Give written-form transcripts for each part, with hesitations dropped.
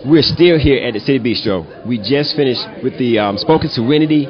We're still here at the City Bistro. We just finished with the Spoken Serenity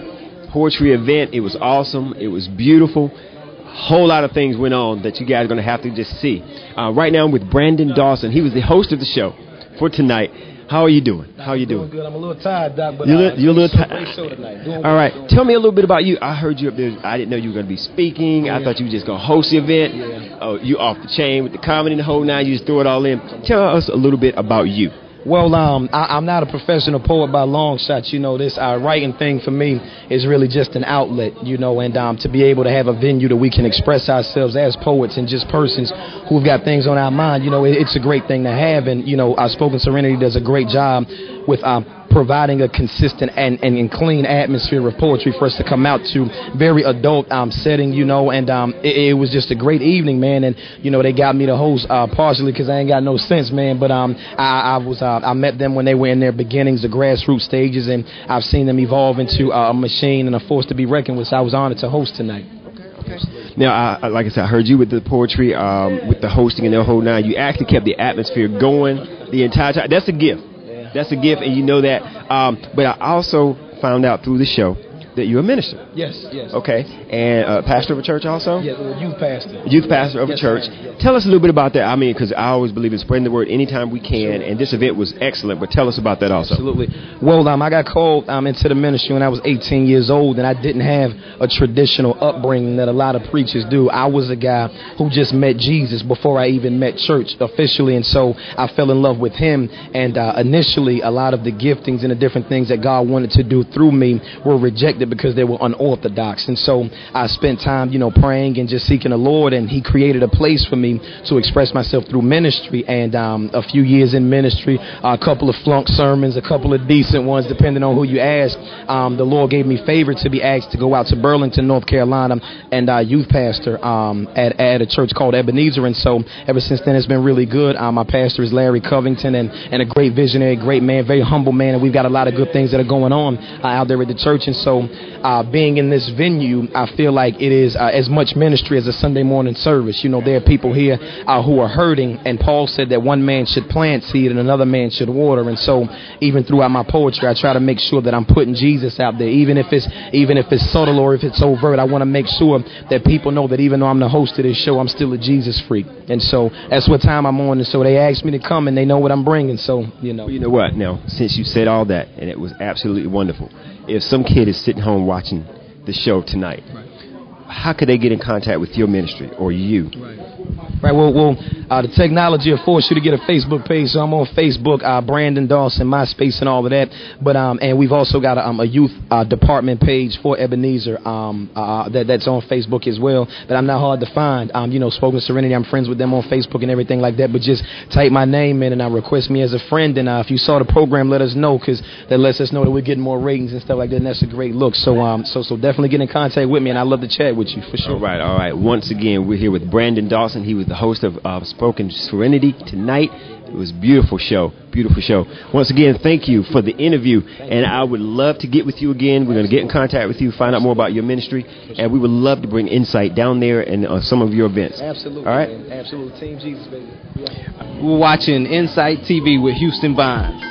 poetry event. It was awesome. It was beautiful. A whole lot of things went on that you guys are going to have to just see. Right now I'm with Brandon Dawson. He was the host of the show for tonight. How are you doing? How are you doing? Good. I'm a little tired, Doc, but you're a little tired. Great show tonight. All right. Tell me a little bit about you. I heard you up there. I didn't know you were going to be speaking. I thought you were just going to host the event. Yeah. Oh, you off the chain with the comedy and the whole nine. You just throw it all in. Tell us a little bit about you. Well, I'm not a professional poet by long shots. You know, this writing thing for me is really just an outlet, you know, and to be able to have a venue that we can express ourselves as poets and just persons who've got things on our mind, you know, it's a great thing to have. And, you know, our Spoken Serenity does a great job with providing a consistent and clean atmosphere of poetry for us to come out to. Very adult setting, you know, and it was just a great evening, man. And, you know, they got me to host partially because I ain't got no sense, man. But I met them when they were in their beginnings, the grassroots stages, and I've seen them evolve into a machine and a force to be reckoned with. So I was honored to host tonight. Okay. Now, like I said, I heard you with the poetry, with the hosting and the whole nine. You actually kept the atmosphere going the entire time. That's a gift. That's a gift, and you know that. But I also found out through the show that you're a minister. Yes. Okay. And pastor of a church also? Yeah, youth pastor. Youth pastor of a church. Yes. Tell us a little bit about that. I mean, because I always believe in spreading the word anytime we can, and this event was excellent, but tell us about that also. Absolutely. Well, I got called into the ministry when I was 18 years old, and I didn't have a traditional upbringing that a lot of preachers do. I was a guy who just met Jesus before I even met church officially, and so I fell in love with him, and initially a lot of the giftings and the different things that God wanted to do through me were rejected because they were unorthodox. And so I spent time, you know, praying and just seeking the Lord, and he created a place for me to express myself through ministry. And a few years in ministry, a couple of flunk sermons, a couple of decent ones, depending on who you ask. The Lord gave me favor to be asked to go out to Burlington, North Carolina, and youth pastor at a church called Ebenezer. And so ever since then, it's been really good. My pastor is Larry Covington, and a great visionary, great man, very humble man, and we've got a lot of good things that are going on out there at the church. And so being in this venue, I feel like it is as much ministry as a Sunday morning service. You know, there are people here who are hurting, and Paul said that one man should plant seed and another man should water. And so even throughout my poetry, I try to make sure that I'm putting Jesus out there, even if it's subtle or if it's overt. I want to make sure that people know that even though I'm the host of this show, I'm still a Jesus freak. And so that's what time I'm on. And so they asked me to come, and they know what I'm bringing. So, you know. Well, you know what? Now, since you said all that, and it was absolutely wonderful, if some kid is sitting home watching the show tonight, how could they get in contact with your ministry or you? Right. Well, the technology affords you to get a Facebook page, so I'm on Facebook, Brandon Dawson, MySpace, and all of that. But and we've also got a youth department page for Ebenezer that's on Facebook as well. But I'm not hard to find. You know, Spoken Serenity. I'm friends with them on Facebook and everything like that. But just type my name in and request me as a friend. And if you saw the program, let us know, because that lets us know that we're getting more ratings and stuff like that. And that's a great look. So so definitely get in contact with me, and I'd love to chat with you for sure. All right. Once again, we're here with Brandon Dawson. He was the host of Spoken Serenity tonight. It was a beautiful show. Once again, thank you for the interview, and I would love to get with you again. We're going to get in contact with you, find out more about your ministry, and we would love to bring Incite down there and some of your events. Absolutely. All right? Man. Absolutely. Team Jesus, baby. Yeah. We're watching Incite-TV with Houston Vines.